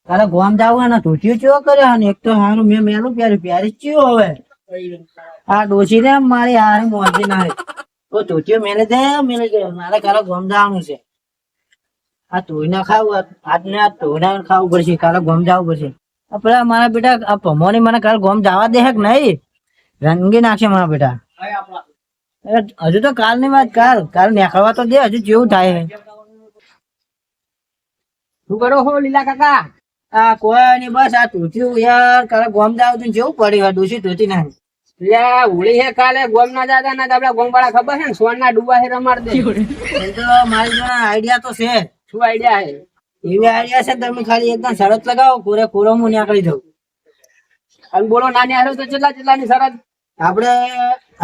તારે ગોમ જાવ ને ધોતિયો ચેવો કર્યો ને એક તો હારું મેં મેલું પ્યારી પ્યારી ચેવો હવે આ ડોસી ને મારી હારી મોજી ના તો ધોતિયો મેલે દે મારે કાલે ગોમ જવાનું છે આ ધોઈ ના ખાવું આજને આ ધોઈ ખાવું પડશે કાલે ગોમ જવું પડશે પેલા મારા બેટા આ ભમોની મને કાલે ગોમ જવા દે કે નહીં રંગી નાખશે મારા બેટા હજુ તો કાલ ની વાત કાલ નીકળવા તો દે હજુ જેવું થાય શું કરો હો લીલા કાકા? આ કોઈ નઈ બસ આ ધોતિયું યાર કાલે ગોમ જાવ તો જેવું પડ્યું ડોસી ધોતી ના લે હોળી હે કાલે ગોમ ના જાતા ના આપડા ગોમ વાળા ખબર છે ને સોન ના ડુબા હે રમાડ દે. એ તો મારી જોડે આઈડિયા તો છે શું આઈડિયા હે? એવી આઈડિયા છે તમે ખાલી એકદમ શરત લગાવો પૂરો હું નીકળી જાઉં અને બોલો નાની હારો તો કેટલા ની શરત? આપડે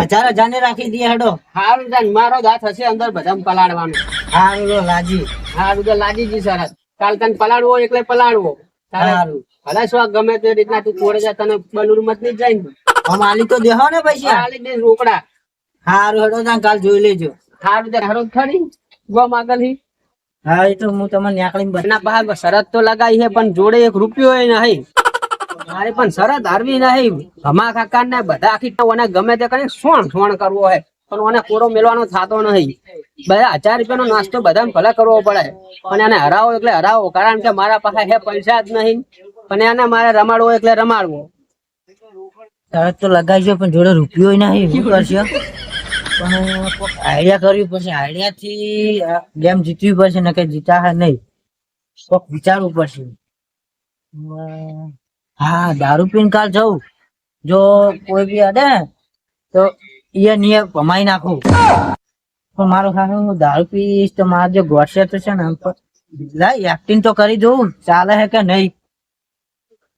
1000 ને રાખી દઈએ હેડો હારું જાન મારો જ હાથ હશે અંદર બધા પલાડવાનું. હારું લો લાજી હારું તો લાગી જી શરત. કાલ તને પલાડવો એટલે પલાડવો. હારું ભલે શું ગમે તે રીતના તું છોડે જાય તને બલુર મત નહીં જાય ને. આમ આલી તો દેહો ને પૈસા હાલી દે રોકડા. હારું હેડો ત્યાં કાલ જોઈ લેજો હારું તો હારો ખરી ગોમ આગળ થી. હા એ તો હું તમને નીકળીને બતા એના બહાર શરત તો લગાવી છે પણ જોડે 1 રૂપિયો નહીં. મારે પણ શરત હારવી નહીં. હમા કાકા ને બધા આખી ગમે તે કરીને સોણ કરવો હોય પણ ઓને કોરો મેળવાનો થતો નહીં. બધા 1000 રૂપિયાનો નાસ્તો બધાને ભલે કરવો પડે પણ એને હરાવો એટલે હરાવો કારણ કે મારા પાસે હે પૈસા જ નહીં પણ એને મારે રમાડવો એટલે રમાડવો. શરત તો લગાવીશું પણ જોડે રૂપિયો નહીં શું કરશો પણ આઈડિયા કરવી પડશે આઈડિયા થી ગેમ જીતવી પડશે ને કે જીતા હે નહીં કોક વિચારવું પડશે હા દારૂ પીને કાલ જવું જો કોઈ બી અડે તો એ નિયમ ભમાઈ નાખું પણ મારું ખાનું હું દારૂ પીશ તો મારે જો ગોઠશે તો છે ને એક્ટિંગ તો કરી દઉં ચાલે હે કે નહીં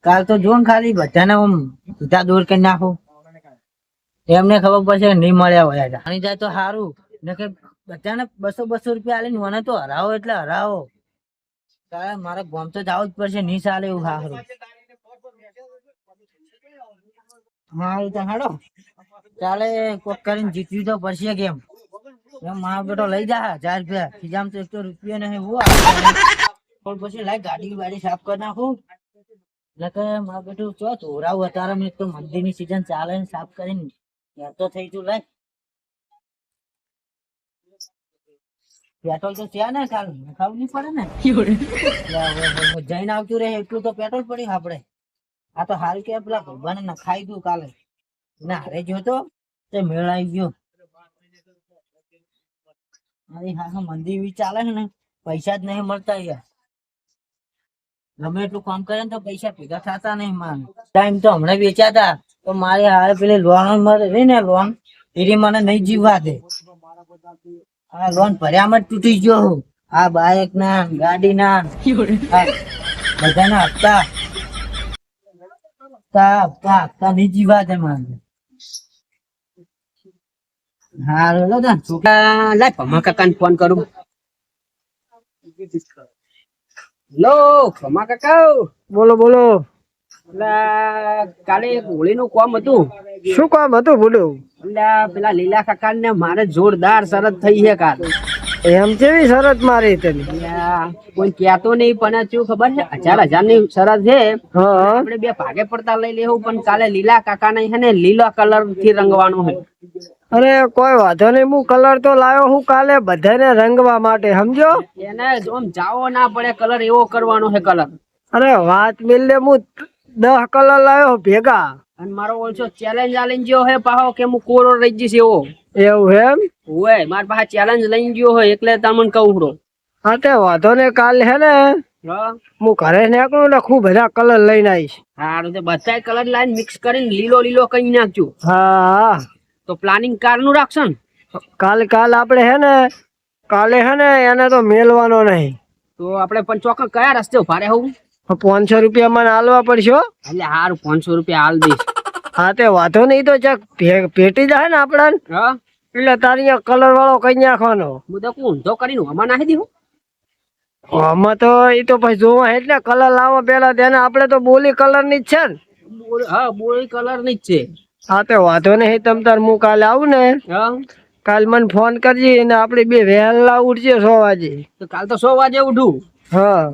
કાલ તો જો ને ખાલી બધાને હું સીધા દૂર કરી નાખું એમને ખબર પડશે નહીં મળ્યા હોય જાણી જાય તો સારું ને કે બધાને 200 રૂપિયા આલીને મને તો હરાવો એટલે હરાવો કારણ મારે ગોમ તો જવું જ પડશે નહીં ચાલે એવું સારું હારું તો હાડો ચાલે કોક કરીને જીતવી તો પડશે કેમ એમ મારો બેટો લઈ જા 1000 રૂપિયા ખીજામ તો 1 રૂપિયા નહીં હું પછી લાઈ ગાડી સાફ કરી નાખું એટલે મારું બેટું ચો ધોરાવું અત્યારે મેં તો મંદિરની સીઝન ચાલે ને સાફ કરીને તો થઈ ગયું લાય પેટ્રોલ તો ત્યાં ને કાલ ખાવું નહીં પડે ને જઈને આવતું રહે એટલું તો પેટ્રોલ પડી આપડે આ તો હાલ કે પેલા ભગવાને નખાઈ ગયું કાલે ના હારે ગયો તો તે મેળ આવી ગયો અરે હા મંદિર બી ચાલે છે ને પૈસા જ નહીં મળતા યાર ગમે એટલું કામ કરે ને તો પૈસા ભેગા થતા નહીં માન ટાઈમ તો હમણાં વેચાતા તો મારે હારે પેલી લોન રહી ને લોન એરી મને નહીં જીવવા દે આ લોન ભર્યામાં જ તૂટી ગયો આ બાઇક ના ગાડી ના બધાના હપ્તા નહીં જીવા દે મને હારું લો લાય ભમા કાકાને ફોન કરું. હેલો ભમા કાકા બોલો બોલો કાલે એક હોળીનું કામ હતું. શું કામ હતું બોલ્યું? એટલે પેલા લીલા કાકા ને મારે જોરદાર શરત થઈ છે કાલ. એમ કેવી શરત મારી તેની? કોઈ કહેતો નહીં પણ શું ખબર છે 1000 ની શરત છે. હા આપણે 2 ભાગે પડતા લઈ લેવું પણ કાલે લીલા કાકા ને છે ને લીલા કલર થી રંગવાનું છે. અરે કોઈ વાંધો નહીં હું કલર તો લાવ્યો હું કાલે બધાને રંગવા માટે સમજો. એને આમ જાવો ના પડે કલર એવો કરવાનો છે કલર. અરે વાત મિલે હું 10 કલર લાવ્યો ભેગા અને મારો ઓછો ચેલેન્જ આલીને ગયો હે પાહો કે હું કોરો રહી જઈશ એવો. એવું એમ? ઓય મારા પાસે ચેલેન્જ લઈને ગયો હોય એટલે તમને કહું છું. હા તે વાંધો ને કાલે હે ને હું ઘરે નીકળું એટલે ખૂબ બધા કલર લઈને આવીશ. હારું તો બધા કલર લાઈન મિક્સ કરીને લીલો કરી નાખજો. હા તો પ્લાનિંગ કાલનું રાખશો ને? કાલ આપણે કાલે હે ને એને તો મેલવાનો નહીં. તો આપણે પણ ચોક્કસ કયા રસ્તે ઉભા રહે હું? 500 રૂપિયા મને હાલવા પડશે. એટલે હારું 500 રૂપિયા હાલ દઈશ. હા તે વાંધો નહીં તો પેટી જાય ને આપડાને એટલે તારી કલર વાળો કઈ નાખવાનો. હું તો ઊંધો કરીને હમણાં નાખી દીધું. આમાં તો એ તો પછી જોવા એટલે કલર લાવવા પેલા તેને આપણે તો બોલી કલર ની જ છે ને. હા બોળી કલર ની જ છે. હા તે વાંધો નહીં તમ તાર હું કાલે આવું ને કાલ મને ફોન કરજે ને આપણે 2 વહેલા ઉઠજે 100 વાગે. તો કાલ તો 100 વાગે ઉઠું. હા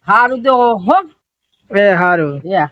સારું તો હો એ હારું એ